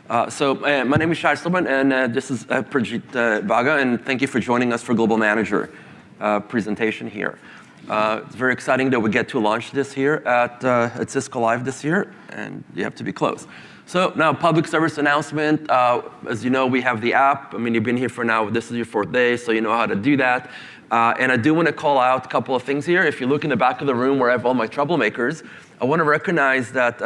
My name is Shai Silverman, and this is Prijit Baga, and thank you for joining us for Global Manager presentation here. It's very exciting that we get to launch this here at Cisco Live this year, and you have to be close. So now, public service announcement. As you know, we have the app. I mean, you've been here for now. This is your 4th day, so you know how to do that. And I do want to call out a couple of things here. If you look in the back of the room where I have all my troublemakers, I want to recognize that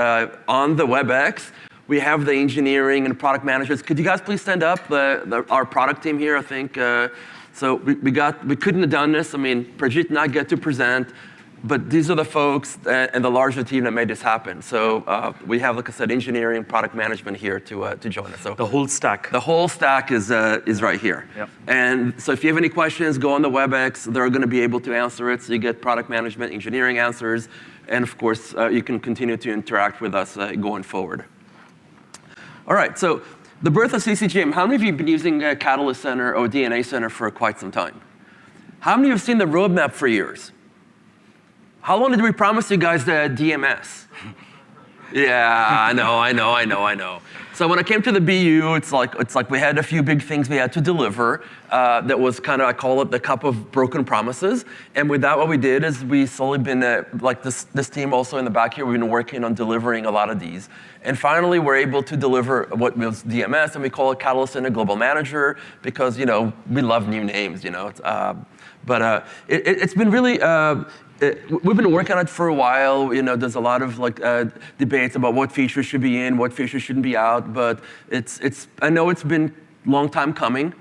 on the WebEx, we have the engineering and product managers. Could you guys please stand up? Our product team here, I think. So we couldn't have done this. I mean, Prijit and I get to present, but these are the folks and the larger team that made this happen. So we have, like I said, engineering, product management here to join us. So the whole stack. The whole stack is right here. Yep. And so if you have any questions, go on the WebEx. They're going to be able to answer it. So you get product management, engineering answers, and of course, you can continue to interact with us going forward. All right, so the birth of CCGM. How many of you have been using Catalyst Center or DNA Center for quite some time? How many of you have seen the roadmap for years? How long did we promise you guys the DMS? Yeah, I know. So when I came to the BU, it's like we had a few big things we had to deliver. That was kind of, I call it the cup of broken promises. And with that, what we did is we slowly been, like this team also in the back here, we've been working on delivering a lot of these. And finally, we're able to deliver what was DMS, and we call it Catalyst Center Global Manager because, you know, we love new names, you know. It's been really, we've been working on it for a while. You know, there's a lot of debates about what features should be in, what features shouldn't be out. But I know it's been a long time coming.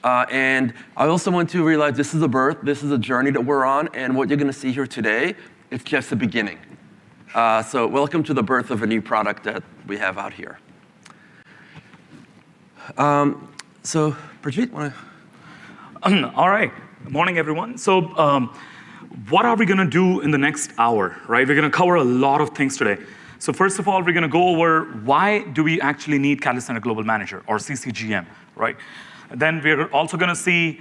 And I also want to realize this is a birth. This is a journey that we're on. And what you're going to see here today, it's just the beginning. So welcome to the birth of a new product that we have out here. So Prijit, want to? All right. Good morning, everyone. So what are we going to do in the next hour, right? We're going to cover a lot of things today. So first of all, we're going to go over why do we actually need Catalyst Center Global Manager, or CCGM, right? And then we're also going to see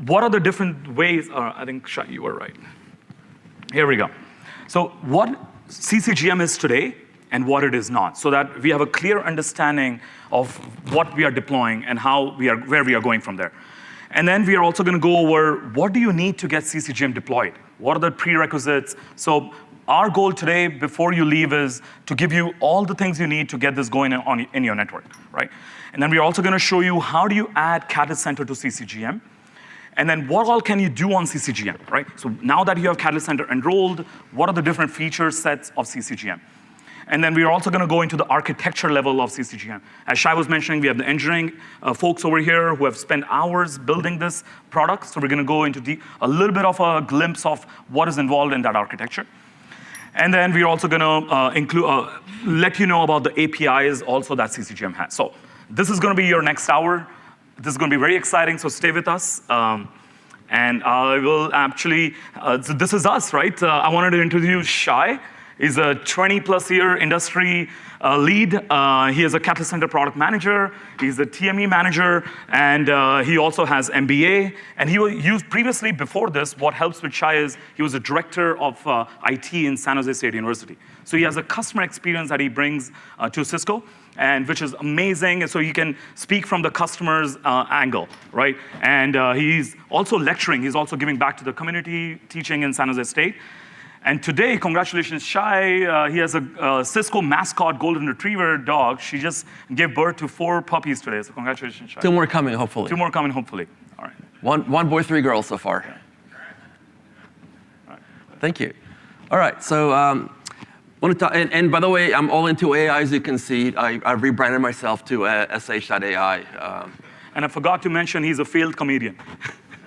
what are the different ways, I think, Shai, you were right. Here we go. So what CCGM is today and what it is not, so that we have a clear understanding of what we are deploying and where we are going from there. And then we are also going to go over what do you need to get CCGM deployed? What are the prerequisites? So our goal today, before you leave, is to give you all the things you need to get this going in your network, right? And then we're also going to show you how do you add Catalyst Center to CCGM, and then what all can you do on CCGM, right? So now that you have Catalyst Center enrolled, what are the different feature sets of CCGM? And then we're also going to go into the architecture level of CCGM. As Shai was mentioning, we have the engineering folks over here who have spent hours building this product. So we're going to go into a little bit of a glimpse of what is involved in that architecture. And then we're also going to let you know about the APIs also that CCGM has. So this is going to be your next hour. This is going to be very exciting, so stay with us. And I will actually, so this is us, right? I wanted to introduce Shai. He's a 20-plus year industry lead. He is a Catalyst Center product manager. He's a TME manager, and he also has MBA. And he used previously, before this, what helps with Shai is he was a director of IT in San Jose State University. So he has a customer experience that he brings to Cisco, and which is amazing. And so he can speak from the customer's angle, right? And he's also lecturing. He's also giving back to the community, teaching in San Jose State. And today, congratulations, Shai. He has a Cisco mascot golden retriever dog. She just gave birth to 4 puppies today. So congratulations, Shai. 2 more coming, hopefully. 2 more coming, hopefully. All right. One boy, 3 girls so far. Yeah. All right. Thank you. All right, so want to talk, and by the way, I'm all into AI, as you can see. I rebranded myself to sh.ai. And I forgot to mention he's a failed comedian.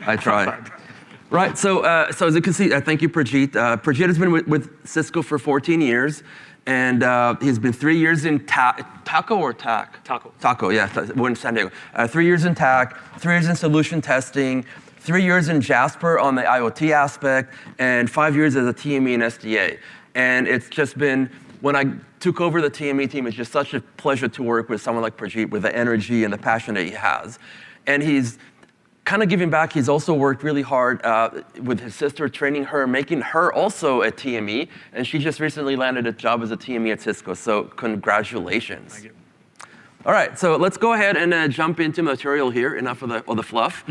I try. Right, so as you can see, thank you, Prijit. Prijit has been with Cisco for 14 years, and he's been 3 years in Taco or TAC? Taco. Taco, yeah, we're in San Diego. 3 years in TAC, 3 years in solution testing, 3 years in Jasper on the IoT aspect, and 5 years as a TME and SDA. And it's just been, when I took over the TME team, it's just such a pleasure to work with someone like Prijit with the energy and the passion that he has. And he's kind of giving back. He's also worked really hard with his sister, training her, making her also a TME. And she just recently landed a job as a TME at Cisco. So congratulations. Thank you. All right, so let's go ahead and jump into material here. Enough of the fluff.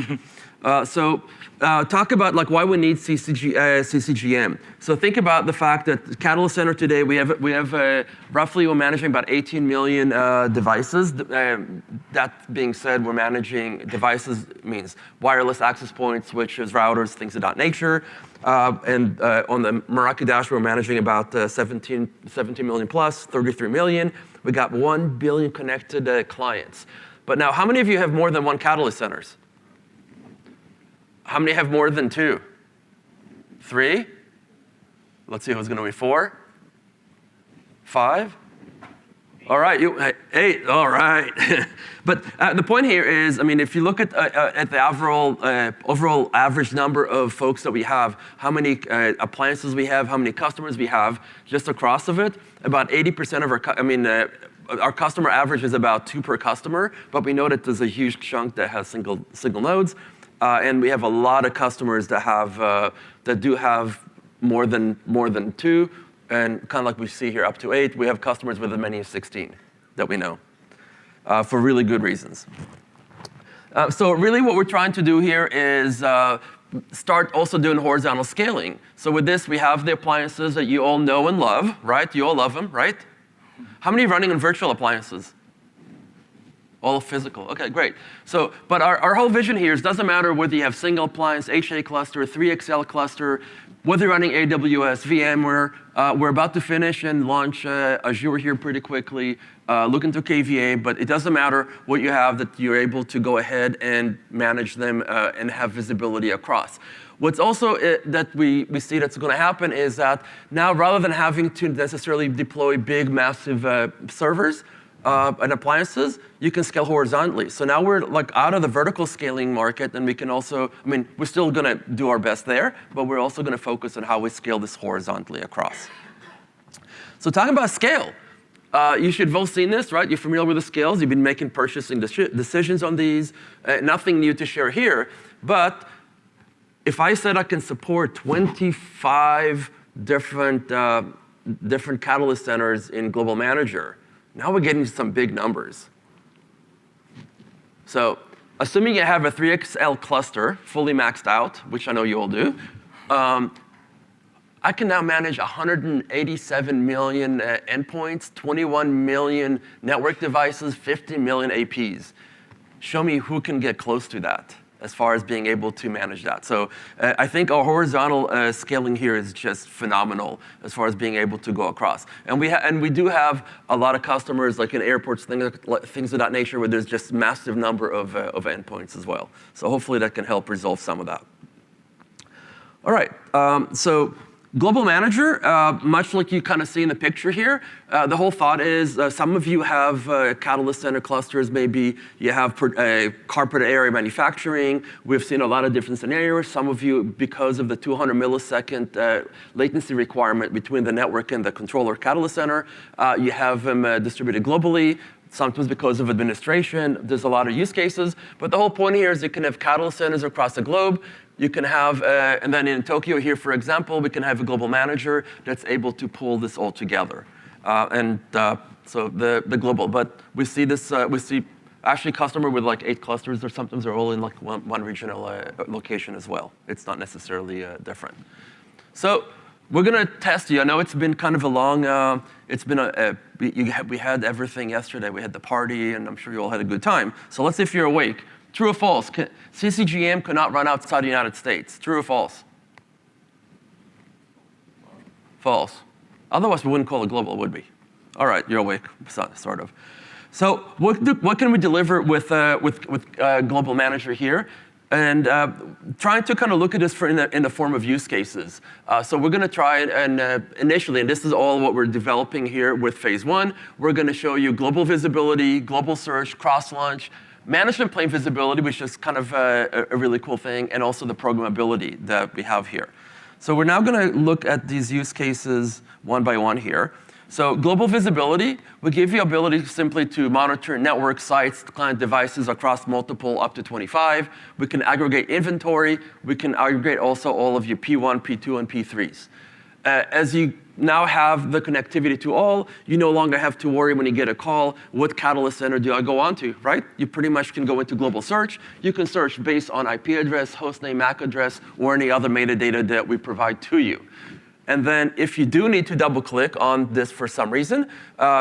Talk about like why we need CCGM. So think about the fact that Catalyst Center today, we have roughly we're managing about 18 million devices. That being said, we're managing devices means wireless access points, switches, routers, things of that nature. And on the Meraki dashboard, we're managing about 17 million plus, 33 million. We got 1 billion connected clients. But now, how many of you have more than one Catalyst Centers? How many have more than 2? 3? Let's see who's going to be 4. 5? All right, 8. All right. But the point here is, I mean, if you look at the overall average number of folks that we have, how many appliances we have, how many customers we have, just across of it, about 80% of our customer average is about 2 per customer, but we know that there's a huge chunk that has single nodes. And we have a lot of customers that do have more than 2, and kind of like we see here, up to 8. We have customers with as many as 16 that we know for really good reasons. So really, what we're trying to do here is start also doing horizontal scaling. So with this, we have the appliances that you all know and love, right? You all love them, right? How many are running on virtual appliances? All physical. Okay, great. So, but our whole vision here is doesn't matter whether you have single appliance, HA cluster, 3XL cluster, whether you're running AWS, VMware. We're about to finish and launch Azure here pretty quickly. Look into KVA, but it doesn't matter what you have, that you're able to go ahead and manage them and have visibility across. What's also that we see that's going to happen is that now, rather than having to necessarily deploy big, massive servers, and appliances, you can scale horizontally. So now we're like out of the vertical scaling market, and we can also, I mean, we're still going to do our best there, but we're also going to focus on how we scale this horizontally across. So talking about scale, you should have all seen this, right? You're familiar with the scales. You've been making purchasing decisions on these. Nothing new to share here, but if I said I can support 25 different Catalyst Centers in Global Manager, now we're getting some big numbers. So assuming you have a 3XL cluster fully maxed out, which I know you all do, I can now manage 187 million endpoints, 21 million network devices, 50 million APs. Show me who can get close to that as far as being able to manage that. So I think our horizontal scaling here is just phenomenal as far as being able to go across. And we do have a lot of customers like in airports, things of that nature, where there's just massive number of endpoints as well. So hopefully that can help resolve some of that. All right, so Global Manager, much like you kind of see in the picture here, the whole thought is some of you have Catalyst Center clusters, maybe you have corporate area manufacturing. We've seen a lot of different scenarios. Some of you, because of the 200 millisecond latency requirement between the network and the controller Catalyst Center, you have them distributed globally. Sometimes because of administration, there's a lot of use cases. But the whole point here is you can have Catalyst Centers across the globe. You can have, and then in Tokyo here, for example, we can have a Global Manager that's able to pull this all together. So the global, but we see this, we see actually customer with like 8 clusters or sometimes they're all in like one regional location as well. It's not necessarily different. So we're gonna test you. I know it's been kind of a long, we had everything yesterday. We had the party and I'm sure you all had a good time. So let's see if you're awake. True or false? CCGM could not run outside the United States. True or false? False. Otherwise, we wouldn't call it global, would we? All right, you're awake, sort of. So what can we deliver with Global Manager here? And trying to kind of look at this in the form of use cases. So we're going to try and initially, and this is all what we're developing here with phase 1, we're going to show you global visibility, global search, cross-launch, management plane visibility, which is kind of a really cool thing, and also the programmability that we have here. So we're now going to look at these use cases one by one here. So global visibility, we give you ability simply to monitor network sites, client devices across multiple up to 25. We can aggregate inventory. We can aggregate also all of your P1, P2, and P3s. as you now have the connectivity to all, you no longer have to worry when you get a call, what Catalyst Center do I go on to, right? You pretty much can go into global search. You can search based on IP address, hostname, MAC address, or any other metadata that we provide to you. And then if you do need to double click on this for some reason,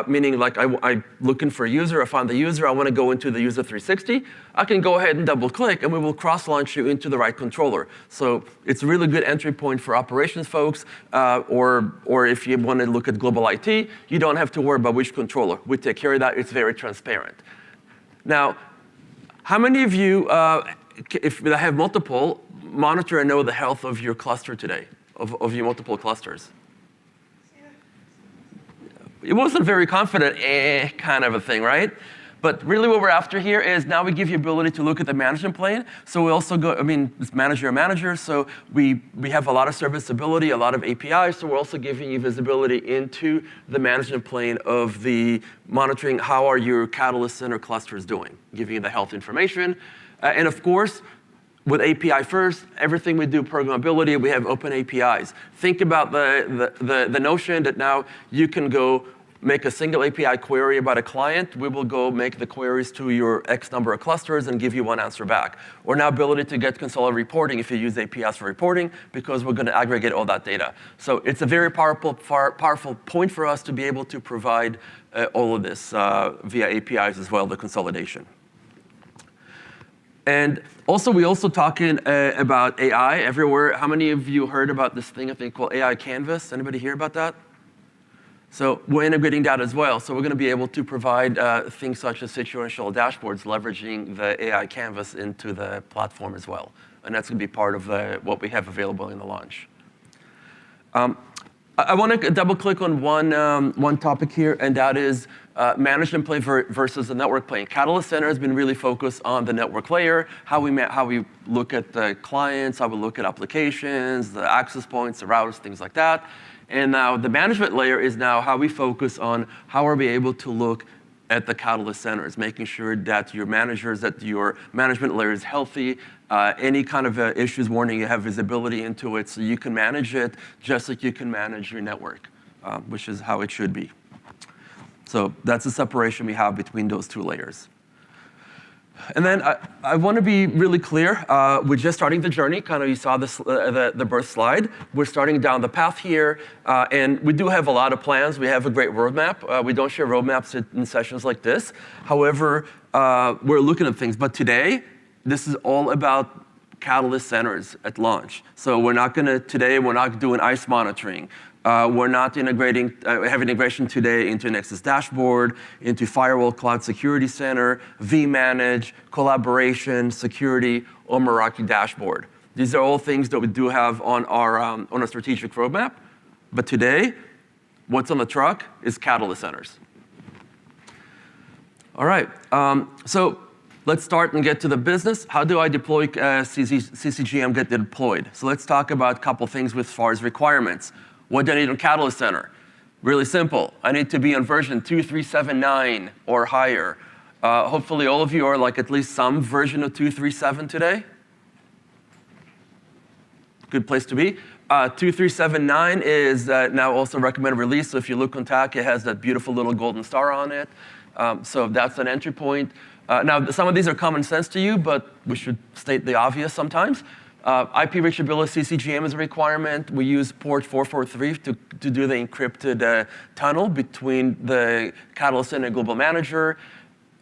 meaning like I'm looking for a user, I find the user, I want to go into the user 360, I can go ahead and double click and we will cross launch you into the right controller. So it's a really good entry point for operations folks, or if you want to look at global IT, you don't have to worry about which controller. We take care of that, it's very transparent. Now, how many of you, if I have multiple, monitor and know the health of your cluster today? Of your multiple clusters? It wasn't very confident, kind of a thing, right? But really what we're after here is now we give you ability to look at the management plane. So we also go, it's manager, so we have a lot of serviceability, a lot of APIs, so we're also giving you visibility into the management plane of the monitoring how are your Catalyst Center clusters doing, giving you the health information. And of course, with API first, everything we do programmability, we have open APIs. Think about the notion that now you can go make a single API query about a client. We will go make the queries to your X number of clusters and give you one answer back. Or now ability to get consolidated reporting if you use APIs for reporting, because we're going to aggregate all that data. So it's a very powerful point for us to be able to provide all of this via APIs as well, the consolidation. And also, we also talking about AI everywhere. How many of you heard about this thing I think called AI Canvas? Anybody hear about that? So we're integrating that as well. So we're going to be able to provide things such as situational dashboards, leveraging the AI Canvas into the platform as well. And that's going to be part of what we have available in the launch. I want to double click on one topic here, and that is management plane versus the network plane. Catalyst Center has been really focused on the network layer, how we look at the clients, how we look at applications, the access points, the routers, things like that. And now the management layer is now how we focus on how are we able to look at the Catalyst Centers, making sure that your management layer is healthy, any kind of issues warning, you have visibility into it so you can manage it just like you can manage your network, which is how it should be. So that's the separation we have between those two layers. And then I want to be really clear. We're just starting the journey. Kind of you saw this, the birth slide. We're starting down the path here, and we do have a lot of plans. We have a great roadmap. We don't share roadmaps in sessions like this. However, we're looking at things. But today, this is all about Catalyst Centers at launch. So we're not doing ICE monitoring. We're not integrating, have integration today into Nexus Dashboard, into Firewall Cloud Security Center, vManage, collaboration, security, or Meraki Dashboard. These are all things that we do have on our strategic roadmap. But today, what's on the truck is Catalyst Centers. All right, so let's start and get to the business. How do I deploy CCGM get deployed? So let's talk about a couple things as far as requirements. What do I need on Catalyst Center? Really simple. I need to be on version 2379 or higher. Hopefully all of you are like at least some version of 237 today. Good place to be. 2379 is now also recommended release. So if you look on TAC, it has that beautiful little golden star on it. So that's an entry point. Now, some of these are common sense to you, but we should state the obvious sometimes. IP reachability CCGM is a requirement. We use port 443 to do the encrypted tunnel between the Catalyst Center and Global Manager.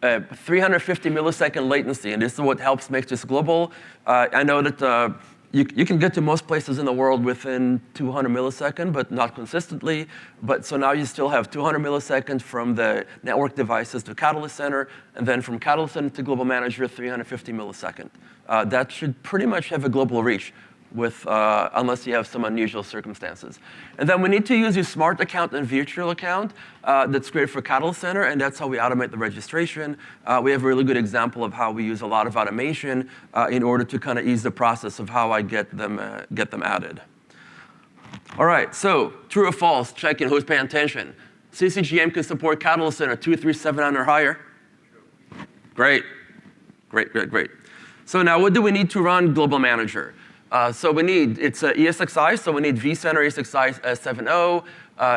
350 millisecond latency, and this is what helps make this global. I know that you can get to most places in the world within 200 milliseconds, but not consistently. But so now you still have 200 milliseconds from the network devices to Catalyst Center, and then from Catalyst Center to Global Manager, 350 milliseconds. That should pretty much have a global reach, unless you have some unusual circumstances. And then we need to use your smart account and virtual account. That's great for Catalyst Center, and that's how we automate the registration. We have a really good example of how we use a lot of automation in order to kind of ease the process of how I get them added. All right, so true or false, check in, who's paying attention. CCGM can support Catalyst Center 2379 or higher. Great, great, great, great. So now what do we need to run Global Manager? So we need, it's ESXi, so we need vCenter ESXi 7.0.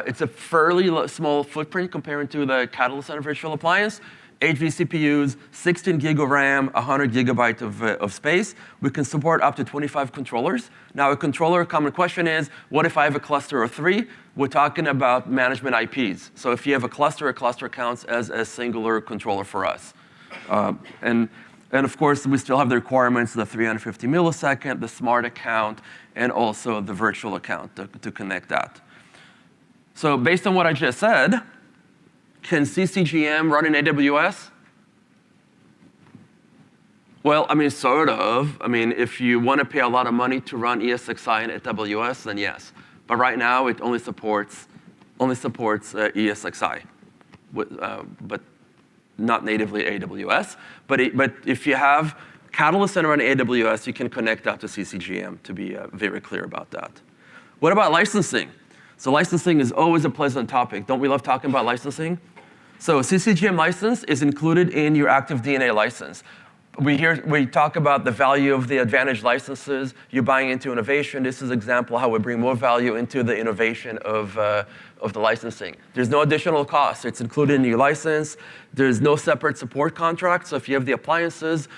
It's a fairly small footprint compared to the Catalyst Center virtual appliance. 8 vCPUs, 16 gig of RAM, 100 gigabyte of space. We can support up to 25 controllers. Now, a controller, common question is, what if I have a cluster of 3? We're talking about management IPs. So if you have a cluster counts as a singular controller for us. And of course, we still have the requirements, the 350 millisecond, the smart account, and also the virtual account to connect that. So based on what I just said, can CCGM run in AWS? Well, I mean, sort of. I mean, if you want to pay a lot of money to run ESXi in AWS, then yes. But right now, it only supports ESXi, but not natively AWS. But if you have Catalyst Center on AWS, you can connect that to CCGM, to be very clear about that. What about licensing? So licensing is always a pleasant topic. Don't we love talking about licensing? So CCGM license is included in your ActiveDNA license. We talk about the value of the advantage licenses. You're buying into innovation. This is an example how we bring more value into the innovation of the licensing. There's no additional cost. It's included in your license. There's no separate support contract. So if you have the appliances,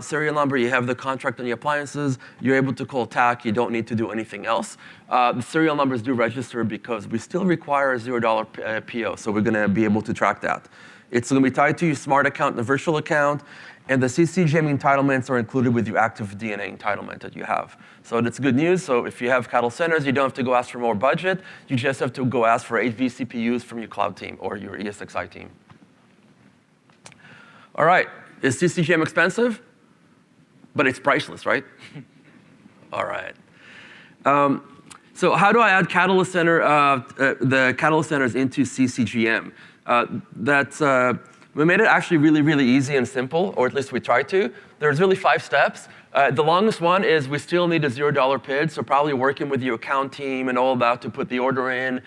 serial number, you have the contract on the appliances, you're able to call TAC. You don't need to do anything else. The serial numbers do register because we still require a $0 PO. So we're going to be able to track that. It's going to be tied to your smart account and the virtual account. And the CCGM entitlements are included with your ActiveDNA entitlement that you have. So that's good news. So if you have Catalyst Centers, you don't have to go ask for more budget. You just have to go ask for 8 vCPUs from your cloud team or your ESXi team. All right, is CCGM expensive? But it's priceless, right? All right. So how do I add Catalyst Center, the Catalyst Centers into CCGM? We made it actually really, really easy and simple, or at least we tried to. There's really 5 steps. The longest one is we still need a $0 PID, so probably working with your account team and all that to put the order in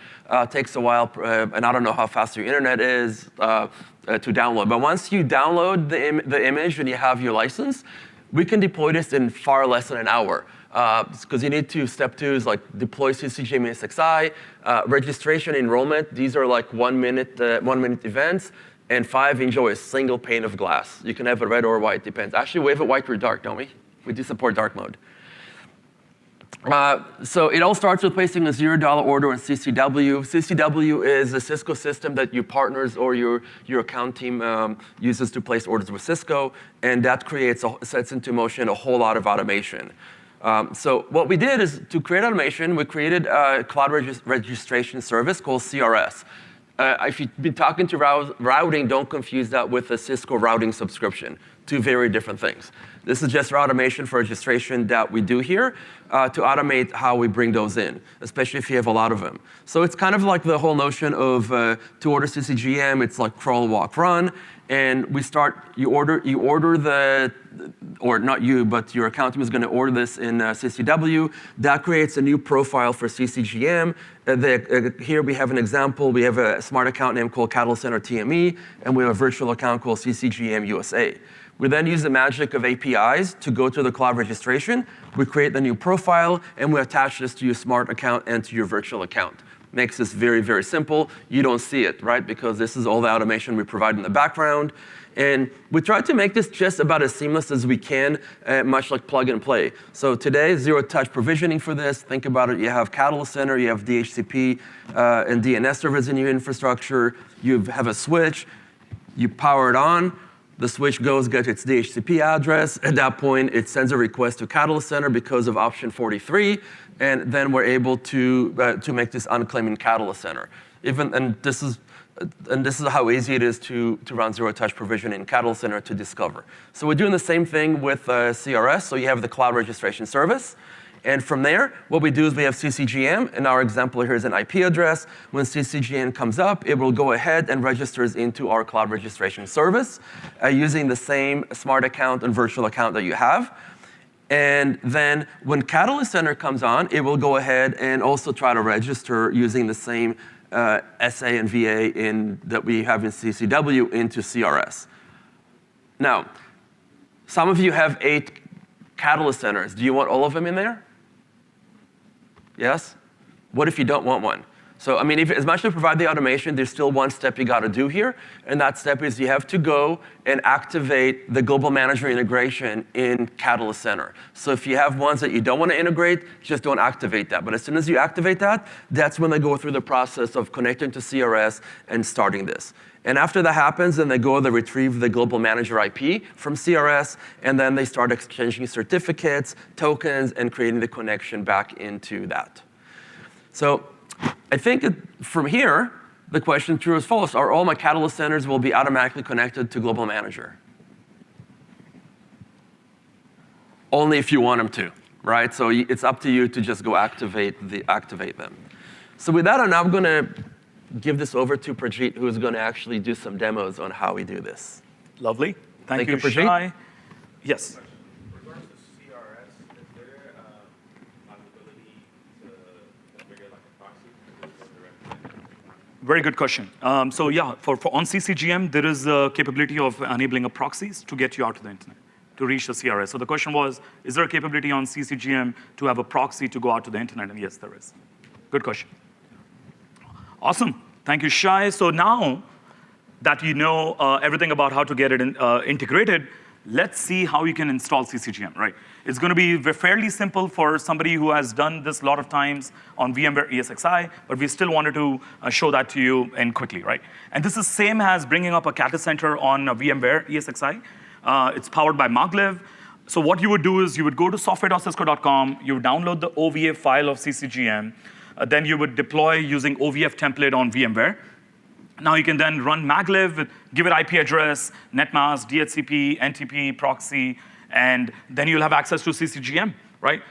takes a while, and I don't know how fast your internet is to download. But once you download the image and you have your license, we can deploy this in far less than an hour. Because you need to, step 2 is like deploy CCGM ESXi, registration, enrollment. These are like 1 minute events. And 5, enjoy a single pane of glass. You can have it red or white, depends. Actually, we have it white or dark, don't we? We do support dark mode. So it all starts with placing a $0 order in CCW. CCW is a Cisco system that your partners or your account team uses to place orders with Cisco, and that sets into motion a whole lot of automation. So what we did is to create automation, we created a cloud registration service called CRS. If you've been talking to routing, don't confuse that with a Cisco routing subscription. 2 very different things. This is just automation for registration that we do here to automate how we bring those in, especially if you have a lot of them. So it's kind of like the whole notion of to order CCGM, it's like crawl, walk, run. And you order the, or not you, but your account team is going to order this in CCW. That creates a new profile for CCGM. Here we have an example. We have a smart account name called Catalyst Center TME, and we have a virtual account called CCGM USA. We then use the magic of APIs to go to the cloud registration. We create the new profile, and we attach this to your smart account and to your virtual account. Makes this very, very simple. You don't see it, right? Because this is all the automation we provide in the background. And we try to make this just about as seamless as we can, much like plug and play. So today, zero-touch provisioning for this. Think about it. You have Catalyst Center, you have DHCP and DNS servers in your infrastructure. You have a switch. You power it on. The switch gets its DHCP address. At that point, it sends a request to Catalyst Center because of option 43. And then we're able to make this unclaimed in Catalyst Center. And this is how easy it is to run zero-touch provision in Catalyst Center to discover. So we're doing the same thing with CRS. So you have the cloud registration service. And from there, what we do is we have CCGM. And our example here is an IP address. When CCGM comes up, it will go ahead and registers into our cloud registration service using the same smart account and virtual account that you have. And then when Catalyst Center comes on, it will go ahead and also try to register using the same SA and VA that we have in CCW into CRS. Now, some of you have 8 Catalyst Centers. Do you want all of them in there? Yes? What if you don't want one? So, I mean, as much as you provide the automation, there's still one step you got to do here, and that step is you have to go and activate the global manager integration in Catalyst Center. So if you have ones that you don't want to integrate, just don't activate that. But as soon as you activate that, that's when they go through the process of connecting to CRS and starting this. And after that happens, then they go, they retrieve the global manager IP from CRS, and then they start exchanging certificates, tokens, and creating the connection back into that. So I think from here, the question is true as follows. Are all my Catalyst centers will be automatically connected to Global Manager? Only if you want them to, right? So it's up to you to just go activate them. So with that, I'm now going to give this over to Prajit, who is going to actually do some demos on how we do this. Lovely. Thank you, Prajit. Shai. Yes. Regards to CRS, is there possibility to configure like a proxy to go directly? Very good question. So yeah, for on CCGM, there is a capability of enabling a proxies to get you out to the internet, to reach the CRS. So the question was, is there a capability on CCGM to have a proxy to go out to the internet? And yes, there is. Good question. Awesome. Thank you, Shai. So now that you know everything about how to get it integrated, let's see how you can install CCGM, right? It's going to be fairly simple for somebody who has done this a lot of times on VMware ESXi, but we still wanted to show that to you and quickly, right? And this is same as bringing up a Catalyst Center on VMware ESXi. It's powered by Maglev. So what you would do is you would go to software.cisco.com, you would download the OVA file of CCGM, then you would deploy using OVF template on VMware. Now you can then run Maglev, give it IP address, netmask, DHCP, NTP, proxy, and then you'll have access to CCGM, right?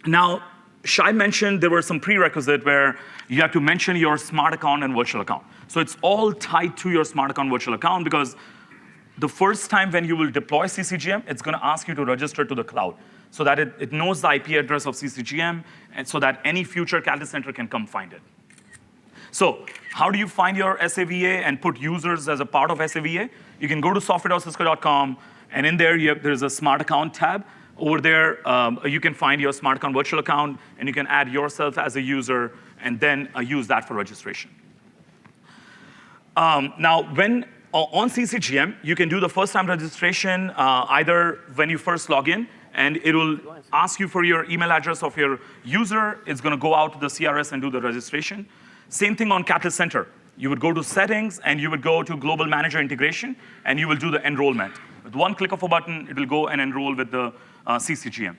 Now, Shai mentioned there were some prerequisites where you have to mention your smart account and virtual account. So it's all tied to your smart account virtual account because the first time when you will deploy CCGM, it's going to ask you to register to the cloud so that it knows the IP address of CCGM and so that any future Catalyst Center can come find it. So how do you find your SAVA and put users as a part of SAVA? You can go to software.cisco.com, and in there there's a smart account tab. Over there, you can find your smart account virtual account, and you can add yourself as a user, and then use that for registration. Now, when on CCGM, you can do the first-time registration either when you first log in, and it will ask you for your email address of your user. It's going to go out to the CRS and do the registration. Same thing on Catalyst Center. You would go to settings, and you would go to Global Manager Integration, and you will do the enrollment. With one click of a button, it will go and enroll with the CCGM.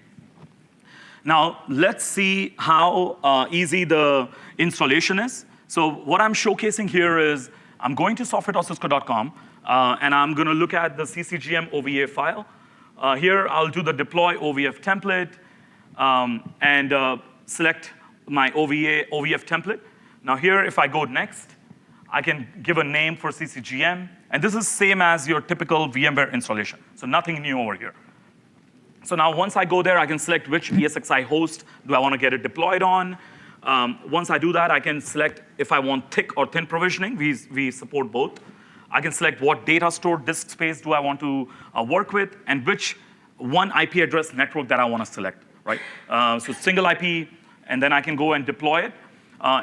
Now, let's see how easy the installation is. So what I'm showcasing here is I'm going to software.cisco.com, and I'm going to look at the CCGM OVA file. Here, I'll do the deploy OVF template and select my OVF template. Now here, if I go next, I can give a name for CCGM. And this is same as your typical VMware installation. So nothing new over here. So now once I go there, I can select which ESXi host do I want to get it deployed on. Once I do that, I can select if I want thick or thin provisioning. We support both. I can select what data store disk space do I want to work with, and which one IP address network that I want to select, right? So single IP, and then I can go and deploy it.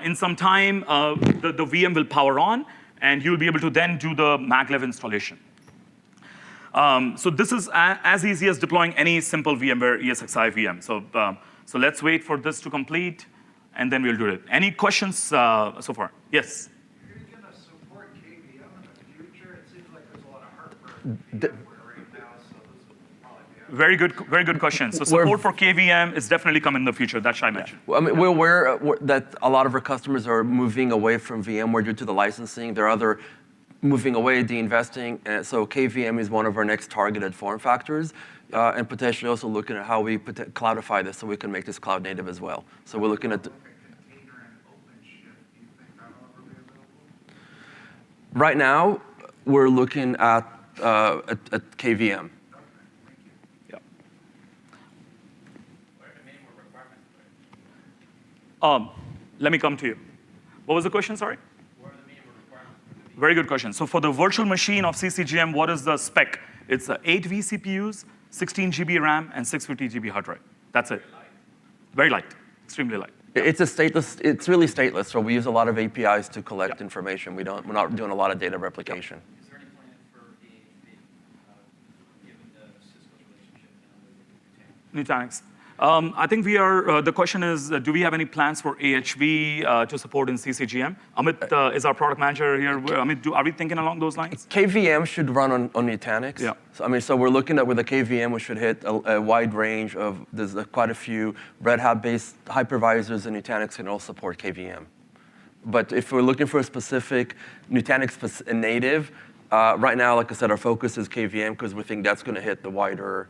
In some time, the VM will power on, and you'll be able to then do the Maglev installation. So this is as easy as deploying any simple VMware ESXi VM. So let's wait for this to complete, and then we'll do it. Any questions so far? Yes? Are you going to support KVM in the future? It seems like there's a lot of heartburn with VMware right now, so this will probably be Very good question. So support for KVM is definitely coming in the future. That Shai mentioned. Well, I mean, we're aware that a lot of our customers are moving away from VMware due to the licensing. There are other moving away, de-investing. So KVM is one of our next targeted form factors, and potentially also looking at how we cloudify this so we can make this cloud native as well. So we're looking at container and OpenShift. Do you think that'll ever be available? right now we're looking at KVM. Yeah. What are the minimum requirements for it? Let me come to you. What was the question, sorry? What are the minimum requirements for the Very good question. So for the virtual machine of CCGM, what is the spec? It's 8 vCPUs, 16 GB RAM, and 650 GB hard drive. That's it. Very light. Extremely light. It's a stateless. It's really stateless. So we use a lot of APIs to collect information. We're not doing a lot of data replication. Is there any plan for AHV, given the Cisco's relationship now with Nutanix? Nutanix. I think we are, the question is, do we have any plans for AHV to support in CCGM? Amit is our product manager here. Amit, are we thinking along those lines? KVM should run on Nutanix. Yeah. So we're looking at with the KVM, we should hit a wide range of, there's quite a few Red Hat-based hypervisors, and Nutanix can all support KVM. But if we're looking for a specific Nutanix native, right now, like I said, our focus is KVM because we think that's going to hit the wider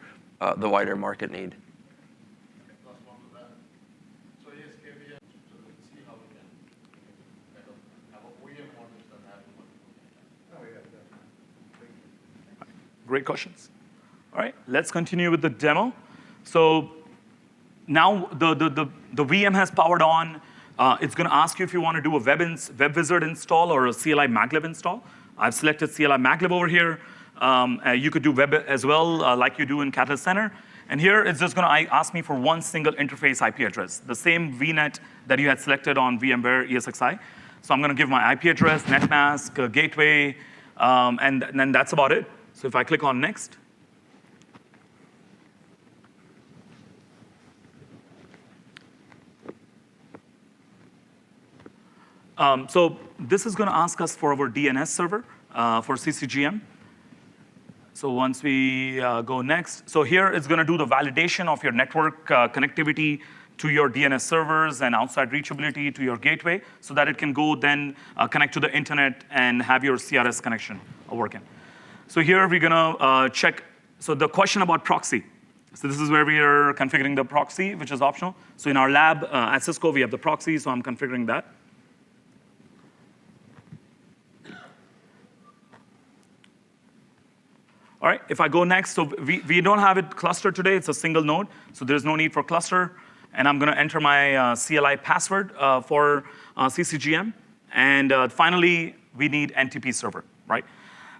market need. Plus one to that. So yes, KVM, so let's see how we can kind of have a OEM models that have multiple. Oh, yeah, definitely. Great questions. All right, let's continue with the demo. So now the VM has powered on. It's going to ask you if you want to do a Web Wizard install or a CLI Maglev install. I've selected CLI Maglev over here. You could do web as well, like you do in Catalyst Center. And here it's just going to ask me for one single interface IP address, the same VNet that you had selected on VMware ESXi. So I'm going to give my IP address, netmask, gateway, and then that's about it. So if I click on next, so this is going to ask us for our DNS server for CCGM. So once we go next, so here it's going to do the validation of your network connectivity to your DNS servers and outside reachability to your gateway so that it can go then connect to the internet and have your CRS connection working. So here we're going to check, so the question about proxy. So this is where we are configuring the proxy, which is optional. So in our lab at Cisco, we have the proxy, so I'm configuring that. All right, if I go next, so we don't have it clustered today. It's a single node, so there's no need for cluster. And I'm going to enter my CLI password for CCGM. And finally, we need NTP server, right?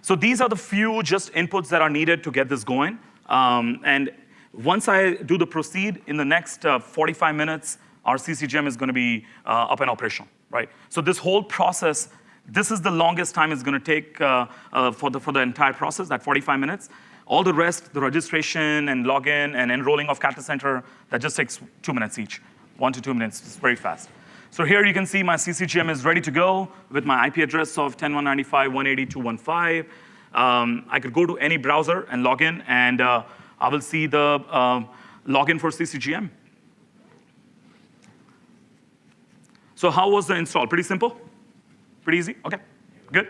So these are the few just inputs that are needed to get this going. And once I do the proceed, in the next 45 minutes, our CCGM is going to be up and operational, right? So this whole process, this is the longest time it's going to take for the entire process, that 45 minutes. All the rest, the registration and login and enrolling of Catalyst Center, that just takes 2 minutes each, 1 to 2 minutes. It's very fast. So here you can see my CCGM is ready to go with my IP address of 10.195.180.215. I could go to any browser and log in, and I will see the login for CCGM. So how was the install? Pretty simple? Pretty easy? OK, good.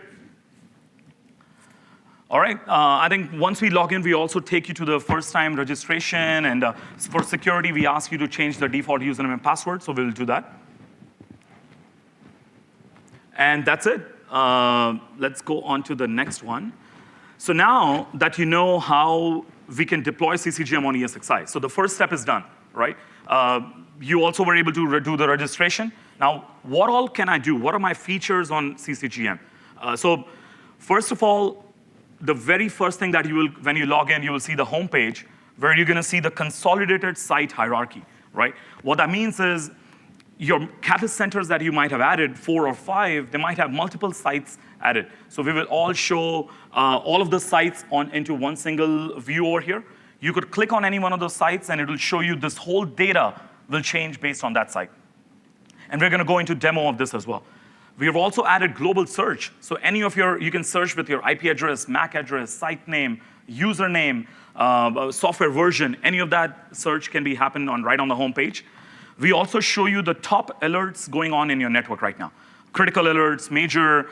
All right, I think once we log in, we also take you to the first-time registration. And for security, we ask you to change the default username and password. So we'll do that. And that's it. Let's go on to the next one. So now that you know how we can deploy CCGM on ESXi, so the first step is done, right? You also were able to do the registration. Now, what all can I do? What are my features on CCGM? So first of all, the very first thing that you will, when you log in, you will see the home page where you're going to see the consolidated site hierarchy, right? What that means is your Catalyst centers that you might have added, 4 or 5, they might have multiple sites added. So we will all show all of the sites into one single view over here. You could click on any one of those sites, and it will show you this whole data will change based on that site. And we're going to go into demo of this as well. We have also added global search. So any of you can search with your IP address, MAC address, site name, username, software version. Any of that search can be happen right on the home page. We also show you the top alerts going on in your network right now. Critical alerts, major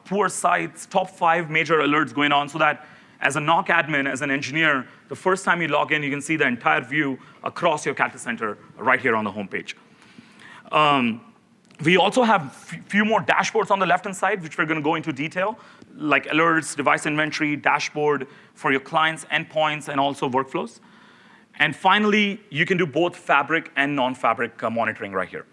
poor sites, top 5 major alerts going on, so that as a NOC admin, as an engineer, the first time you log in, you can see the entire view across your Catalyst Center right here on the home page. We also have few more dashboards on the left-hand side, which we're going to go into detail, like alerts, device inventory, dashboard for your clients, endpoints, and also workflows. And finally, you can do both fabric and non-fabric monitoring right here.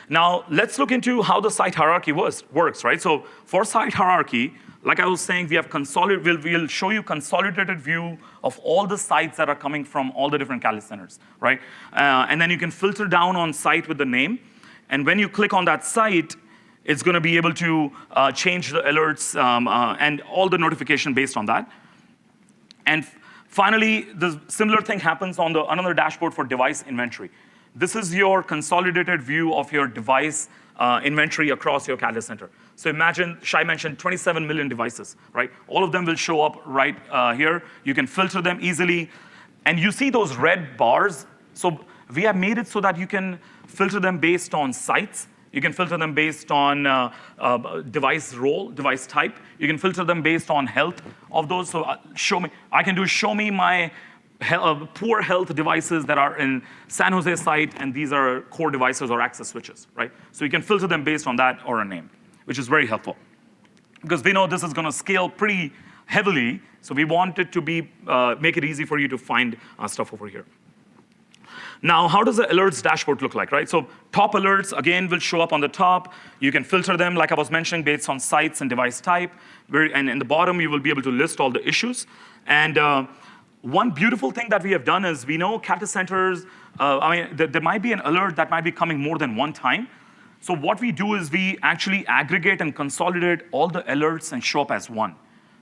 Now, let's look into how the site hierarchy works, right? So for site hierarchy, like I was saying, we'll show you consolidated view of all the sites that are coming from all the different Catalyst centers, right? And then you can filter down on site with the name. And when you click on that site, it's going to be able to change the alerts and all the notification based on that. And finally, the similar thing happens on another dashboard for device inventory. This is your consolidated view of your device inventory across your Catalyst center. So imagine, Shai mentioned 27 million devices, right? All of them will show up right here. You can filter them easily. And you see those red bars. So we have made it so that you can filter them based on sites. You can filter them based on device role, device type. You can filter them based on health of those. So I can show me my poor health devices that are in San Jose site, and these are core devices or access switches, right? So you can filter them based on that or a name, which is very helpful. Because we know this is going to scale pretty heavily, so we want it to be make it easy for you to find stuff over here. Now, how does the alerts dashboard look like, right? So top alerts, again, will show up on the top. You can filter them, like I was mentioning, based on sites and device type. And in the bottom, you will be able to list all the issues. And one beautiful thing that we have done is we know Catalyst centers, there might be an alert that might be coming more than one time. So what we do is we actually aggregate and consolidate all the alerts and show up as one,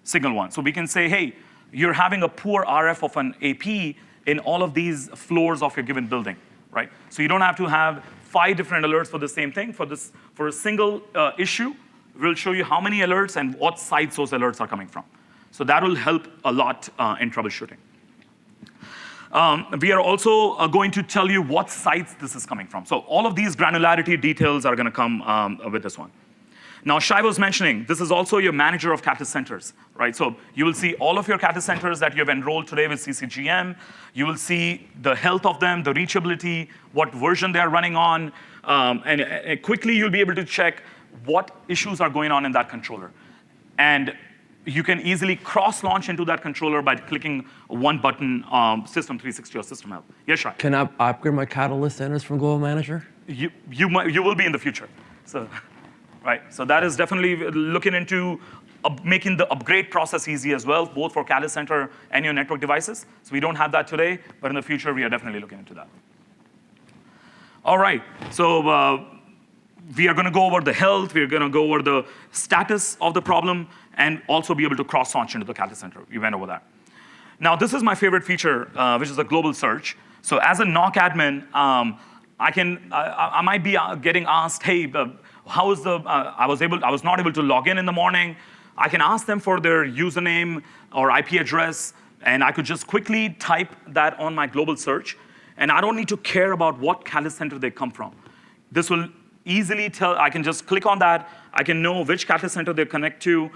single one. So we can say, hey, you're having a poor RF of an AP in all of these floors of your given building, right? So you don't have to have 5 different alerts for the same thing. For a single issue, we'll show you how many alerts and what sites those alerts are coming from. So that will help a lot in troubleshooting. We are also going to tell you what sites this is coming from. So all of these granularity details are going to come with this one. Now, Shai was mentioning, this is also your manager of Catalyst centers, right? So you will see all of your Catalyst centers that you have enrolled today with CCGM. You will see the health of them, the reachability, what version they're running on, and quickly you'll be able to check what issues are going on in that controller. And you can easily cross-launch into that controller by clicking one button, System 360 or System Help. Yes, Shai? Can I upgrade my Catalyst centers from Global Manager? You will be in the future. So. Right, so that is definitely looking into making the upgrade process easy as well, both for Catalyst Center and your network devices. So we don't have that today, but in the future, we are definitely looking into that. All right, so we are going to go over the health, we are going to go over the status of the problem, and also be able to cross-launch into the Catalyst Center. We went over that. Now, this is my favorite feature, which is a global search. So as a NOC admin, I might be getting asked, hey, I was not able to log in the morning. I can ask them for their username or IP address, and I could just quickly type that on my global search, and I don't need to care about what Catalyst center they come from. This will easily tell, I can just click on that, I can know which Catalyst center they connect to,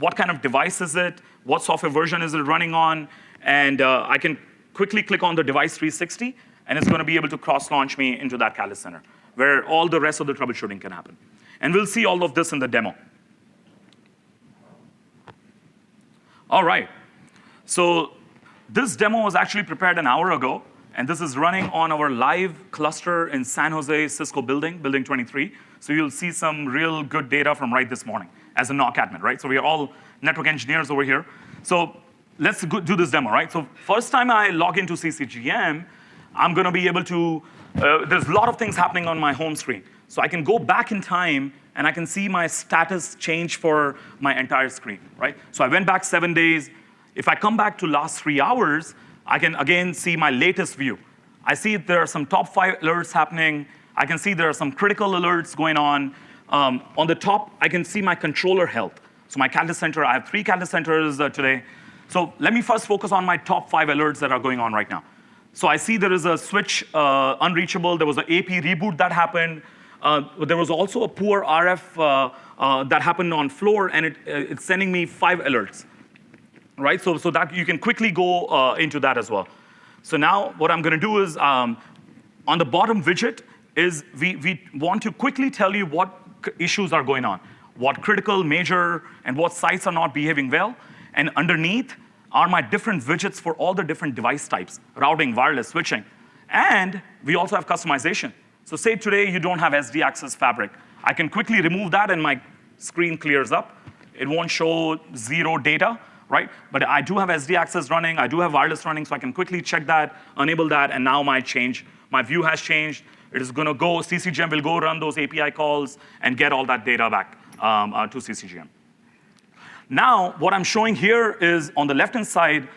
what kind of device is it, what software version is it running on, and I can quickly click on the device 360, and it's going to be able to cross-launch me into that Catalyst center, where all the rest of the troubleshooting can happen. And we'll see all of this in the demo. All right. So this demo was actually prepared an hour ago, and this is running on our live cluster in San Jose Cisco building, Building 23. So you'll see some real good data from right this morning as a NOC admin, right? So we are all network engineers over here. So let's do this demo, right? So first time I log into CCGM, I'm going to be able to, there's a lot of things happening on my home screen. So I can go back in time, and I can see my status change for my entire screen, right? So I went back 7 days. If I come back to last 3 hours, I can again see my latest view. I see there are some top 5 alerts happening. I can see there are some critical alerts going on. On the top, I can see my controller health. So my Catalyst center, I have 3 Catalyst centers today. So let me first focus on my top 5 alerts that are going on right now. So I see there is a switch unreachable. There was an AP reboot that happened. There was also a poor RF that happened on floor, and it's sending me 5 alerts, right? So that you can quickly go into that as well. So now what I'm going to do is on the bottom widget is we want to quickly tell you what issues are going on, what critical, major, and what sites are not behaving well. And underneath are my different widgets for all the different device types, routing, wireless, switching. And we also have customization. So say today you don't have SD access fabric. I can quickly remove that and my screen clears up. It won't show 0 data, right? But I do have SD access running. I do have wireless running, so I can quickly check that, enable that, and now my view has changed. It is going to go, CCGM will go run those API calls and get all that data back to CCGM. Now, what I'm showing here is on the left-hand side,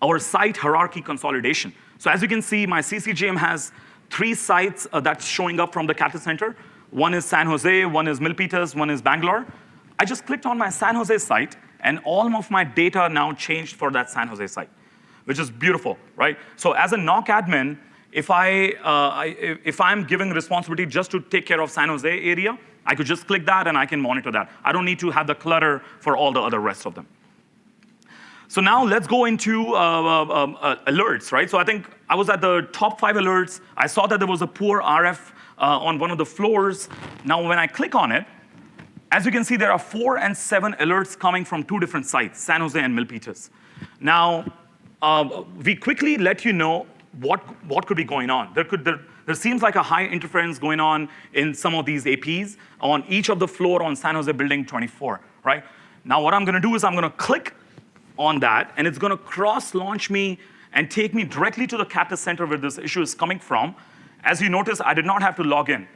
our site hierarchy consolidation. So as you can see, my CCGM has 3 sites that's showing up from the Catalyst Center. One is San Jose, one is Milpitas, one is Bangalore. I just clicked on my San Jose site, and all of my data now changed for that San Jose site, which is beautiful, right? So as a NOC admin, if I'm given responsibility just to take care of San Jose area, I could just click that and I can monitor that. I don't need to have the clutter for all the other rest of them. So now let's go into alerts, right? So I think I was at the top 5 alerts. I saw that there was a poor RF on one of the floors. Now when I click on it, as you can see, there are 4 and 7 alerts coming from 2 different sites, San Jose and Milpitas. Now, we quickly let you know what could be going on. There seems like a high interference going on in some of these APs on each of the floor on San Jose Building 24, right? Now what I'm going to do is I'm going to click on that, and it's going to cross-launch me and take me directly to the Catalyst Center where this issue is coming from. As you notice, I did not have to log in.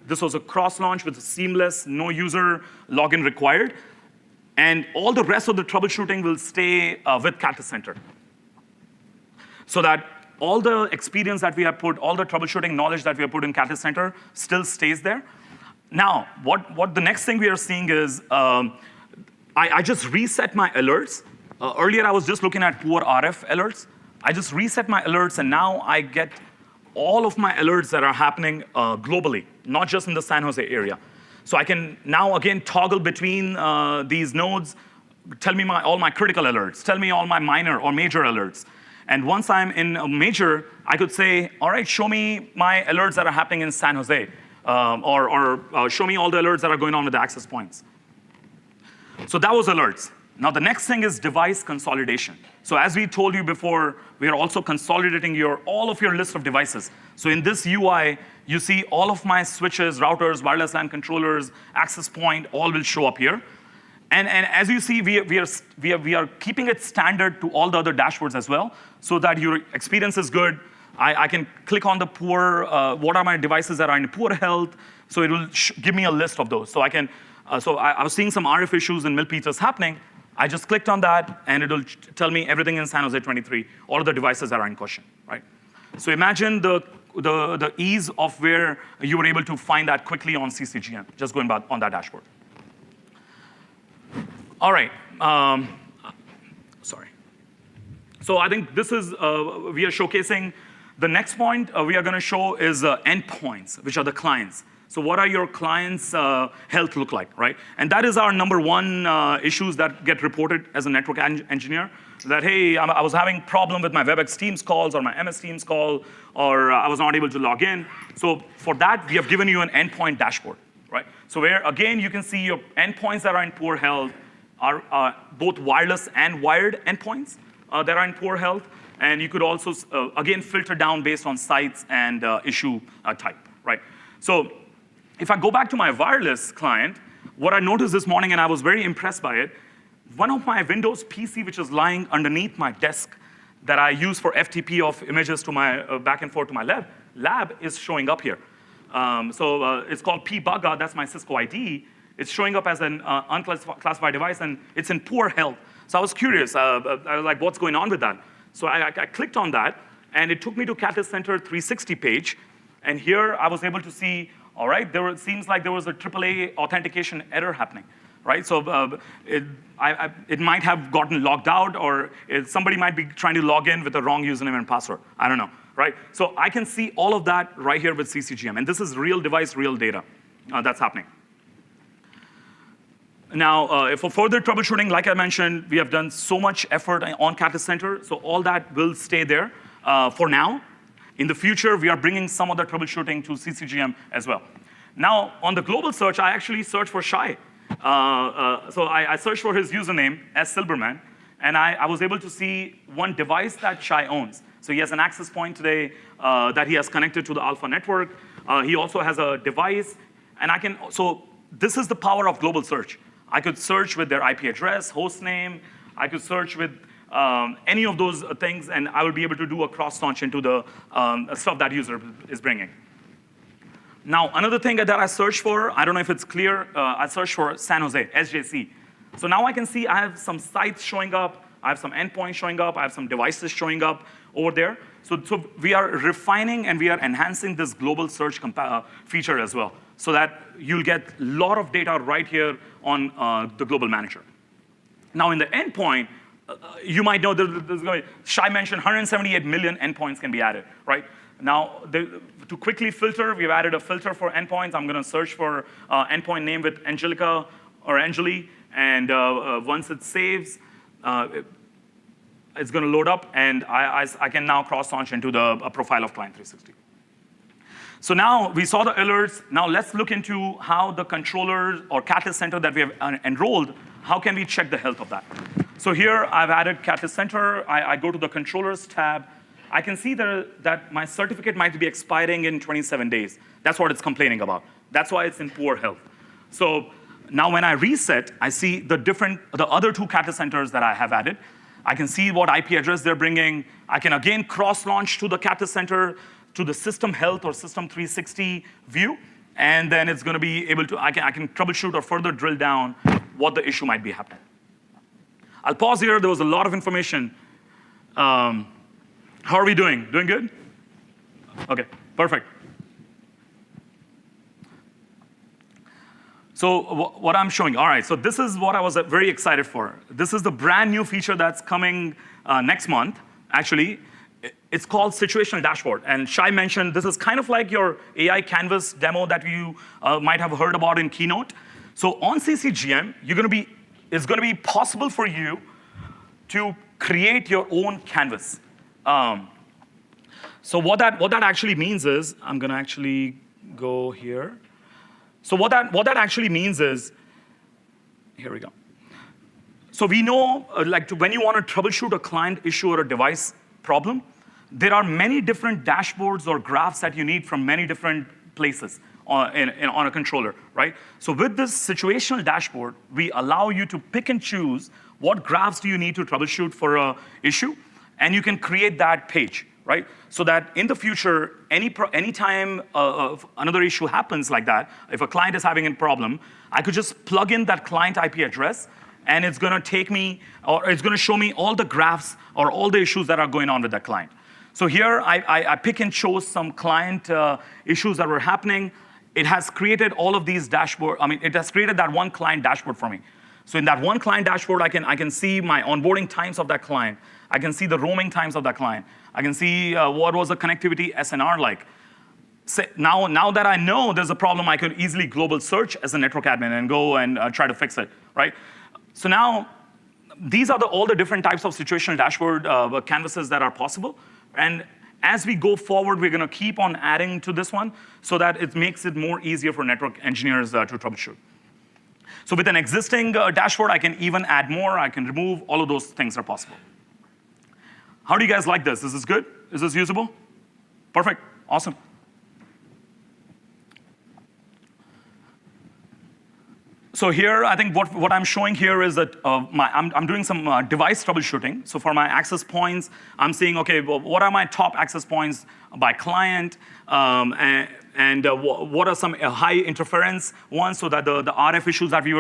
This was a cross-launch with a seamless, no user login required. And all the rest of the troubleshooting will stay with Catalyst Center. So that all the experience that we have put, all the troubleshooting knowledge that we have put in Catalyst Center still stays there. Now, what the next thing we are seeing is, I just reset my alerts. Earlier, I was just looking at poor RF alerts. I just reset my alerts, and now I get all of my alerts that are happening globally, not just in the San Jose area. So I can now, again, toggle between these nodes, tell me all my critical alerts, tell me all my minor or major alerts. And once I'm in a major, I could say, all right, show me my alerts that are happening in San Jose, or show me all the alerts that are going on with the access points. So that was alerts. Now the next thing is device consolidation. So as we told you before, we are also consolidating all of your list of devices. So in this UI, you see all of my switches, routers, wireless LAN controllers, access point, all will show up here. And as you see, we are keeping it standard to all the other dashboards as well, so that your experience is good. I can click on the poor, what are my devices that are in poor health, so it will give me a list of those. So I was seeing some RF issues in Milpitas happening. I just clicked on that, and it'll tell me everything in San Jose 23, all of the devices that are in question, right? So imagine the ease of where you were able to find that quickly on CCGM, just going back on that dashboard. All right, sorry. So I think this is, we are showcasing, the next point we are gonna show is endpoints, which are the clients. So what are your clients' health look like, right? And that is our number 1 issues that get reported as a network engineer. That, hey, I was having problem with my WebEx Teams calls or my MS Teams call, or I was not able to log in. So for that, we have given you an endpoint dashboard, right? So where, again, you can see your endpoints that are in poor health are both wireless and wired endpoints that are in poor health. And you could also, again, filter down based on sites and issue type, right? So if I go back to my wireless client, what I noticed this morning, and I was very impressed by it, one of my Windows PC, which is lying underneath my desk that I use for FTP of images to my back and forth to my lab is showing up here. It's called PBugga, that's my Cisco ID. It's showing up as an unclassified device, and it's in poor health. So I was curious, I was like, what's going on with that? So I clicked on that, and it took me to Catalyst Center 360 page, and here I was able to see, all right, seems like there was a AAA authentication error happening, right? So it might have gotten logged out, or somebody might be trying to log in with the wrong username and password. I don't know, right? So I can see all of that right here with CCGM, and this is real device, real data that's happening. Now, for further troubleshooting, like I mentioned, we have done so much effort on Catalyst Center, so all that will stay there for now. In the future, we are bringing some of the troubleshooting to CCGM as well. Now, on the global search, I actually searched for Shai. So I searched for his username as Silberman, and I was able to see one device that Shai owns. So he has an access point today that he has connected to the Alpha network. He also has a device, and so this is the power of global search. I could search with their IP address, host name. I could search with any of those things, and I will be able to do a cross-launch into the stuff that user is bringing. Now, another thing that I search for, I don't know if it's clear, I search for San Jose, SJC. So now I can see I have some sites showing up, I have some endpoints showing up, I have some devices showing up over there. So we are refining and we are enhancing this global search feature as well, so that you'll get a lot of data right here on the global manager. Now in the endpoint, you might know Shai mentioned 178 million endpoints can be added, right? Now, to quickly filter, we've added a filter for endpoints. I'm going to search for endpoint name with Angelica or Angeli, and once it saves, it's going to load up, and I can now cross-launch into the profile of Client 360. So now we saw the alerts. Now let's look into how the controller or Catalyst Center that we have enrolled, how can we check the health of that? So here I've added Catalyst Center. I go to the controllers tab. I can see that my certificate might be expiring in 27 days. That's what it's complaining about. That's why it's in poor health. So now when I reset, I see the other two Catalyst Centers that I have added. I can see what IP address they're bringing. I can again cross-launch to the Catalyst Center, to the system health or system 360 view, and then it's going to be able to, I can troubleshoot or further drill down what the issue might be happening. I'll pause here. There was a lot of information. How are we doing? Doing good? Okay, perfect. So what I'm showing, all right, so this is what I was very excited for. This is the brand new feature that's coming next month, actually. It's called Situational Dashboard. And Shai mentioned this is kind of like your AI Canvas demo that you might have heard about in Keynote. So on CCGM, it's going to be possible for you to create your own canvas. So what that actually means is, I'm going to actually go here. So what that actually means is, here we go. So we know, when you want to troubleshoot a client issue or a device problem, there are many different dashboards or graphs that you need from many different places on a controller, right? So with this situational dashboard, we allow you to pick and choose what graphs do you need to troubleshoot for an issue, and you can create that page, right? So that in the future, anytime another issue happens like that, if a client is having a problem, I could just plug in that client IP address, and it's going to take me, or it's going to show me all the graphs or all the issues that are going on with that client. So here, I pick and chose some client issues that were happening. It has created all of these dashboards. I mean, it has created that one client dashboard for me. So in that one client dashboard, I can see my onboarding times of that client. I can see the roaming times of that client. I can see what was the connectivity SNR like. So now that I know there's a problem, I could easily global search as a network admin and go and try to fix it, right? So now, these are all the different types of situational dashboard canvases that are possible. And as we go forward, we're going to keep on adding to this one so that it makes it more easier for network engineers to troubleshoot. So with an existing dashboard, I can even add more. I can remove. All of those things are possible. How do you guys like this? Is this good? Is this usable? Perfect. Awesome. So here, I think what I'm showing here is that I'm doing some device troubleshooting. So for my access points, I'm seeing, okay, well, what are my top access points by client, and what are some high interference ones, so that the RF issues that we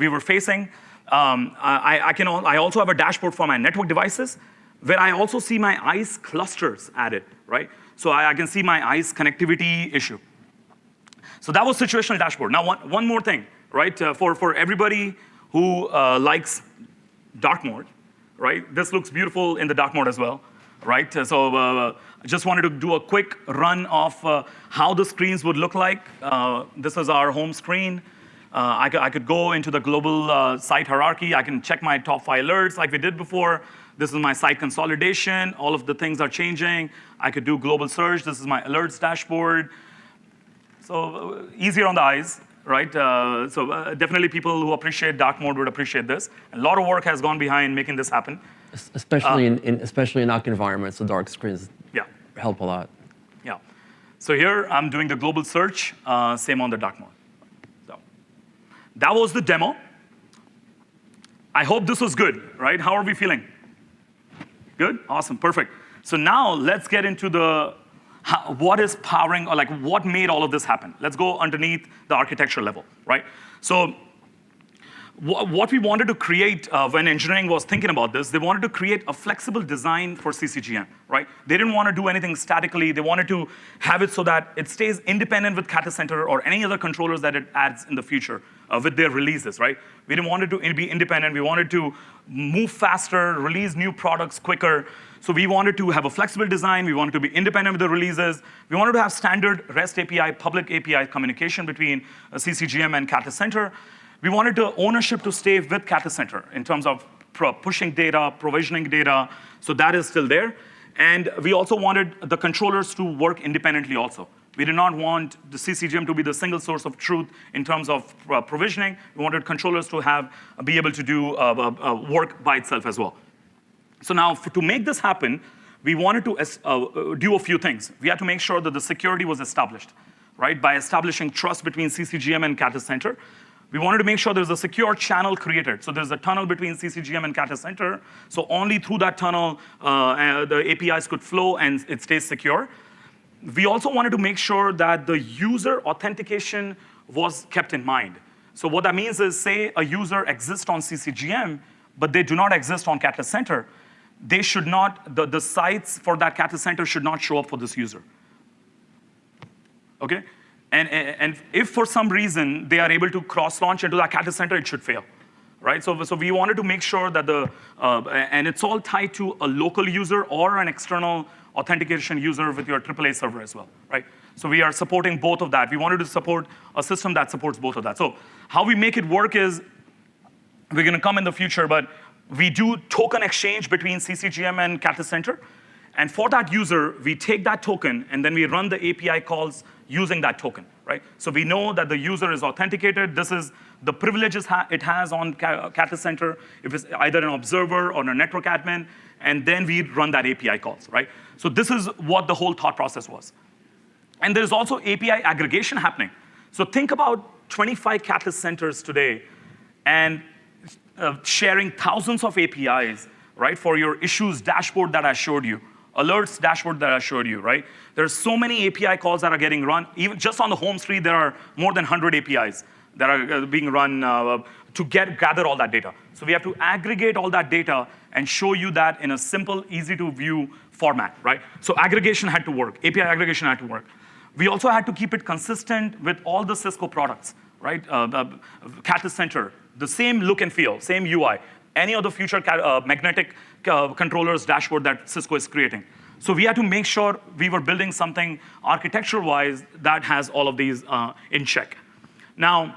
were facing. I also have a dashboard for my network devices, where I also see my ICE clusters added, right? So I can see my ICE connectivity issue. So that was situational dashboard. Now one more thing. Right, for everybody who likes dark mode, right? This looks beautiful in the dark mode as well, right? So I just wanted to do a quick run of how the screens would look like. This is our home screen. I could go into the global site hierarchy. I can check my top 5 alerts like we did before. This is my site consolidation. All of the things are changing. I could do global search. This is my alerts dashboard. So easier on the eyes. Right, so definitely people who appreciate dark mode would appreciate this. A lot of work has gone behind making this happen. Especially in NOC environments, the dark screens help a lot. Yeah. So here I'm doing the global search, same on the dark mode. So that was the demo. I hope this was good, right? How are we feeling? Good? Awesome, perfect. So now let's get into what is powering, or like what made all of this happen. Let's go underneath the architecture level, right? So what we wanted to create when engineering was thinking about this, they wanted to create a flexible design for CCGM, right? They didn't want to do anything statically. They wanted to have it so that it stays independent with Kata Center or any other controllers that it adds in the future with their releases, right? We didn't want it to be independent. We wanted to move faster, release new products quicker. So we wanted to have a flexible design. We wanted to be independent with the releases. We wanted to have standard REST API, public API communication between CCGM and Kata Center. We wanted the ownership to stay with Kata Center in terms of pushing data, provisioning data, so that is still there. And we also wanted the controllers to work independently also. We did not want the CCGM to be the single source of truth in terms of provisioning. We wanted controllers to be able to do work by itself as well. So now, to make this happen, we wanted to do a few things. We had to make sure that the security was established, right, by establishing trust between CCGM and Kata Center. We wanted to make sure there's a secure channel created. So there's a tunnel between CCGM and Kata Center. So only through that tunnel, the APIs could flow and it stays secure. We also wanted to make sure that the user authentication was kept in mind. So what that means is, say a user exists on CCGM, but they do not exist on Kata Center. They should not, the sites for that Kata Center should not show up for this user. Okay? And if for some reason they are able to cross-launch into that Kata Center, it should fail, right? So we wanted to make sure that and it's all tied to a local user or an external authentication user with your AAA server as well, right? So we are supporting both of that. We wanted to support a system that supports both of that. So how we make it work is, we're going to come in the future, but we do token exchange between CCGM and Kata Center. And for that user, we take that token, and then we run the API calls using that token, right? So we know that the user is authenticated. This is the privileges it has on Kata Center, if it's either an observer or a network admin, and then we run that API calls, right? So this is what the whole thought process was. And there's also API aggregation happening. So think about 25 Kata Centers today, and sharing thousands of APIs, right, for your issues dashboard that I showed you, alerts dashboard that I showed you, right? There's so many API calls that are getting run. Even just on the home street, there are more than 100 APIs that are being run to gather all that data. So we have to aggregate all that data and show you that in a simple, easy-to-view format, right? So aggregation had to work. API aggregation had to work. We also had to keep it consistent with all the Cisco products, right? Kata Center, the same look and feel, same UI. Any of the future magnetic controllers dashboard that Cisco is creating. So we had to make sure we were building something architecture-wise that has all of these in check. Now,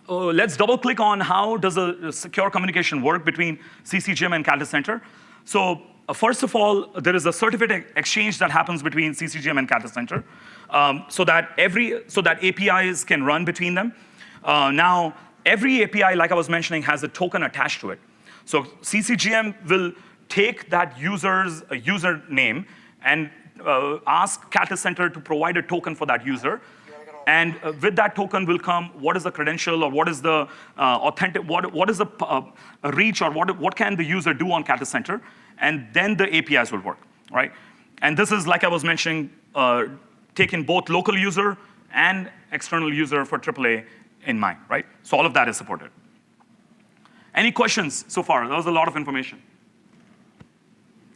let's double-click on how does a secure communication work between CCGM and Kata Center. So first of all, there is a certificate exchange that happens between CCGM and Kata Center, so that APIs can run between them. Now, every API, like I was mentioning, has a token attached to it. So CCGM will take that user's username and ask Kata Center to provide a token for that user. And with that token will come what is the credential, or what is the what is the reach, or what can the user do on Kata Center, and then the APIs will work, right? And this is, like I was mentioning, taking both local user and external user for AAA in mind, right? So all of that is supported. Any questions so far? That was a lot of information.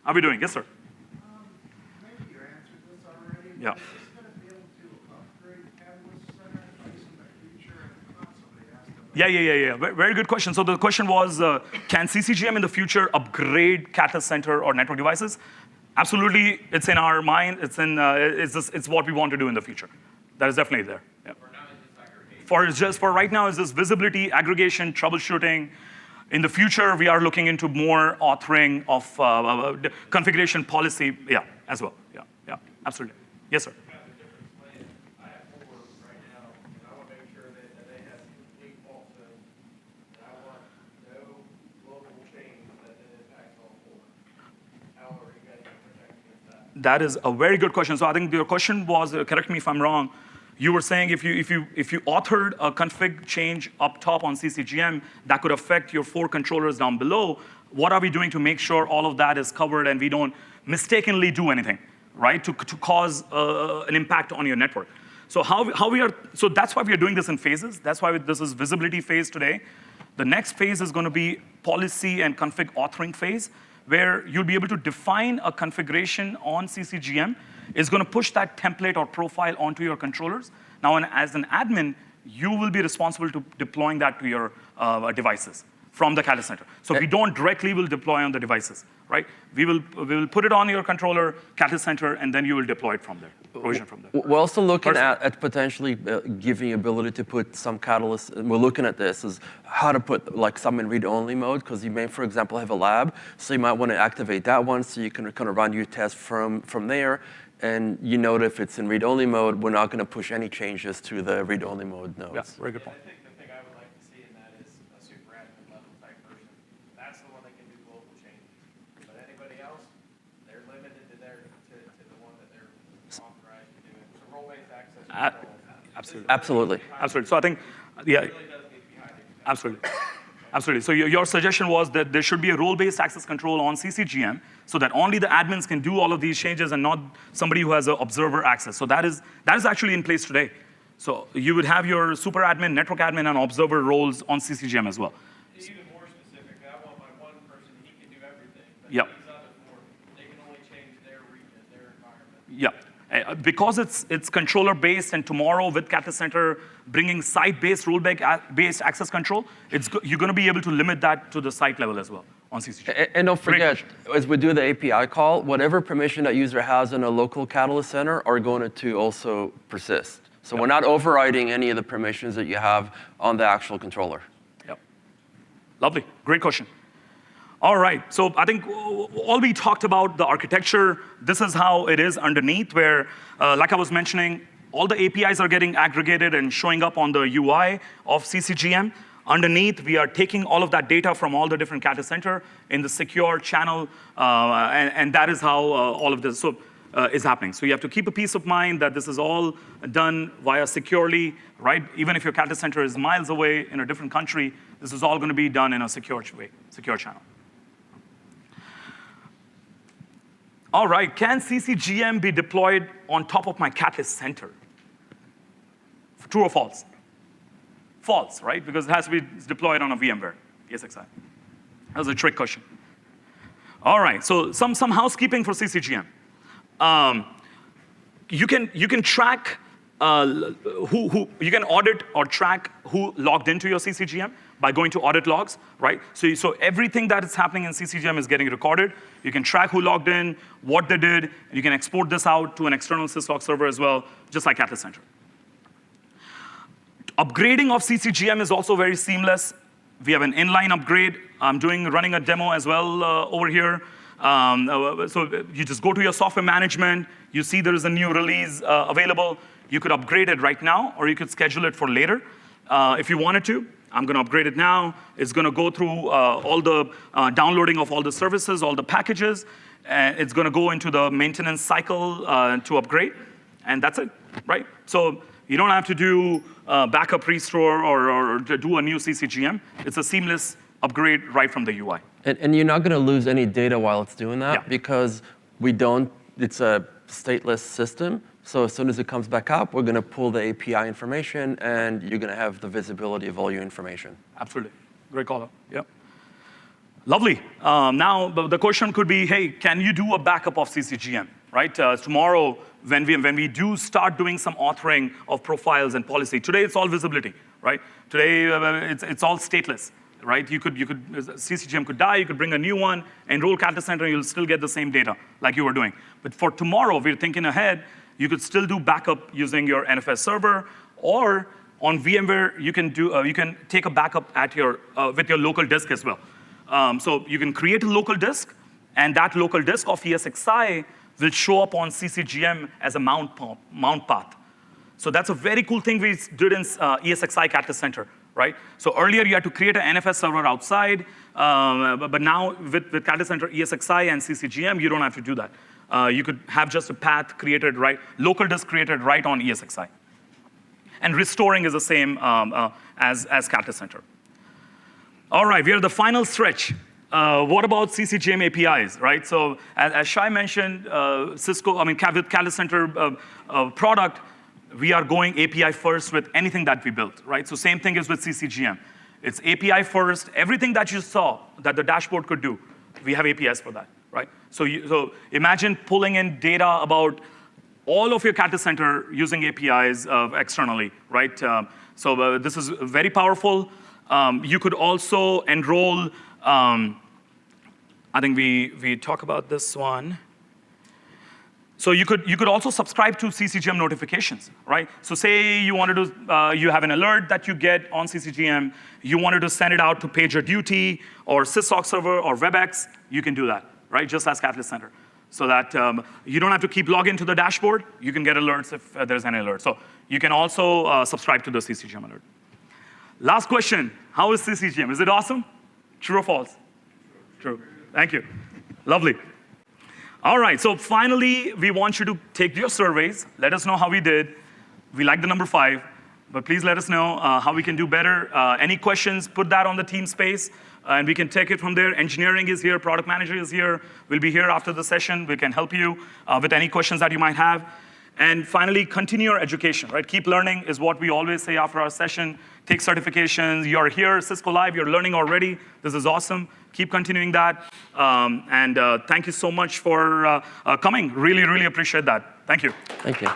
How are we doing? Yes, sir. Maybe you answered this already. Yeah. Is this going to be able to upgrade Catalyst Center in the future? And somebody asked about Very good question. So the question was, can CCGM in the future upgrade Kata Center or network devices? Absolutely, it's in our mind. It's what we want to do in the future. That is definitely there. Yeah. For right now, it's just visibility, aggregation, troubleshooting. In the future, we are looking into more authoring of configuration policy, as well. Yeah, absolutely. Yes, sir. I have 4 right now, and I want to make sure that they have complete fault zone. And I want no global change that impacts all 4. How are you guys going to protect against that? That is a very good question. So I think your question was, correct me if I'm wrong, you were saying if you authored a config change up top on CCGM that could affect your 4 controllers down below, what are we doing to make sure all of that is covered and we don't mistakenly do anything, right, to cause an impact on your network? So so that's why we are doing this in phases. That's why this is visibility phase today. The next phase is going to be policy and config authoring phase, where you'll be able to define a configuration on CCGM. It's going to push that template or profile onto your controllers. Now, as an admin, you will be responsible to deploying that to your devices from the Catalyst Center. So we don't directly will deploy on the devices, right? We will put it on your controller, Catalyst Center, and then you will deploy it from there, provision from there. We're also looking at potentially giving ability to put some Catalyst, and we're looking at this, is how to put like some in read-only mode, because you may, for example, have a lab, so you might want to activate that one so you can kind of run your test from there, and you know that if it's in read-only mode, we're not going to push any changes to the read-only mode nodes. Yeah, very good I point. think the thing I would like to see in that is a super admin level type person. That's the one that can do global changes. But anybody else, they're limited to the one that they're authorized to do it. So role-based access control. Absolutely. Absolutely. Absolutely. So I think, yeah. Really does need to be highly. Absolutely. Absolutely. So your suggestion was that there should be a role-based access control on CCGM so that only the admins can do all of these changes and not somebody who has an observer access. So that is actually in place today. So you would have your super admin, network admin, and observer roles on CCGM as well. Even more specific, I want my one person, he can do everything. But Yep. these other 4, they can only change their region, their environment. Yeah. Because it's controller-based, and tomorrow with Catalyst Center bringing site-based, role-based access control, you're going to be able to limit that to the site level as well on CCGM. And don't Great forget, as we do the API call, whatever permission that user has in a local Catalyst Center are going to also persist. So we're not overriding any of the permissions that you have on the actual controller. Yep. Lovely. Great question. All right. So I think all we talked about, the architecture, this is how it is underneath, where, like I was mentioning, all the APIs are getting aggregated and showing up on the UI of CCGM. Underneath, we are taking all of that data from all the different Catalyst Center in the secure channel, and that is how all of this is happening. So you have to keep a peace of mind that this is all done via securely, right? Even if your Catalyst Center is miles away in a different country, this is all going to be done in a secure way, secure channel. All right, can CCGM be deployed on top of my Catalyst Center? True or false? False, right? Because it has to be deployed on a VMware, ESXi. That was a trick question. All right, so some housekeeping for CCGM. You can track you can audit or track who logged into your CCGM by going to audit logs, right? So everything that is happening in CCGM is getting recorded. You can track who logged in, what they did, and you can export this out to an external syslog server as well, just like Catalyst Center. Upgrading of CCGM is also very seamless. We have an inline upgrade. I'm running a demo as well over here. So you just go to your software management. You see there is a new release available. You could upgrade it right now, or you could schedule it for later if you wanted to. I'm going to upgrade it now. It's going to go through all the downloading of all the services, all the packages. It's going to go into the maintenance cycle to upgrade. And that's it, right? So you don't have to do backup restore or to do a new CCGM. It's a seamless upgrade right from the UI. And you're not going to lose any data while it's doing that, Yeah. because it's a stateless system. So as soon as it comes back up, we're going to pull the API information, and you're going to have the visibility of all your information. Absolutely. Great call out. Yep. Lovely. Now, the question could be, hey, can you do a backup of CCGM, right? Tomorrow, when we do start doing some authoring of profiles and policy, today it's all visibility, right? Today, it's all stateless, right? CCGM could die, you could bring a new one, enroll Catalyst Center, you'll still get the same data like you were doing. But for tomorrow, we're thinking ahead, you could still do backup using your NFS server, or on VMware, you can take a backup with your local disk as well. So you can create a local disk, and that local disk of ESXi will show up on CCGM as a mount path. So that's a very cool thing we did in ESXi Catalyst Center, right? So earlier you had to create an NFS server outside, but now with Catalyst Center ESXi and CCGM, you don't have to do that. You could have just a path created local disk created right on ESXi. And restoring is the same as Catalyst Center. All right, we are the final stretch. What about CCGM APIs, right? So as Shai mentioned, with Catalyst Center product, we are going API first with anything that we built, right? So same thing is with CCGM. It's API first. Everything that you saw that the dashboard could do, we have APIs for that, right? So imagine pulling in data about all of your Catalyst Center using APIs externally, right? This is very powerful. You could also enroll, I think we talk about this one. So you could also subscribe to CCGM notifications, right? So say you wanted to, you have an alert that you get on CCGM, you wanted to send it out to PagerDuty or SysOc server or WebEx, you can do that, right? Just as Catalyst Center. So that you don't have to keep logging to the dashboard, you can get alerts if there's any alert. So you can also subscribe to the CCGM alert. Last question, how is CCGM? Is it awesome? True or false? True. Thank you. Lovely. All right, so finally, we want you to take your surveys. Let us know how we did. We like the number 5, but please let us know how we can do better. Any questions, put that on the team space, and we can take it from there. Engineering is here, product manager is here. We'll be here after the session. We can help you with any questions that you might have. And finally, continue your education, right? Keep learning is what we always say after our session. Take certifications. You're here, Cisco Live, you're learning already. This is awesome. Keep continuing that. Thank you so much for coming. Really, really appreciate that. Thank you. Thank you.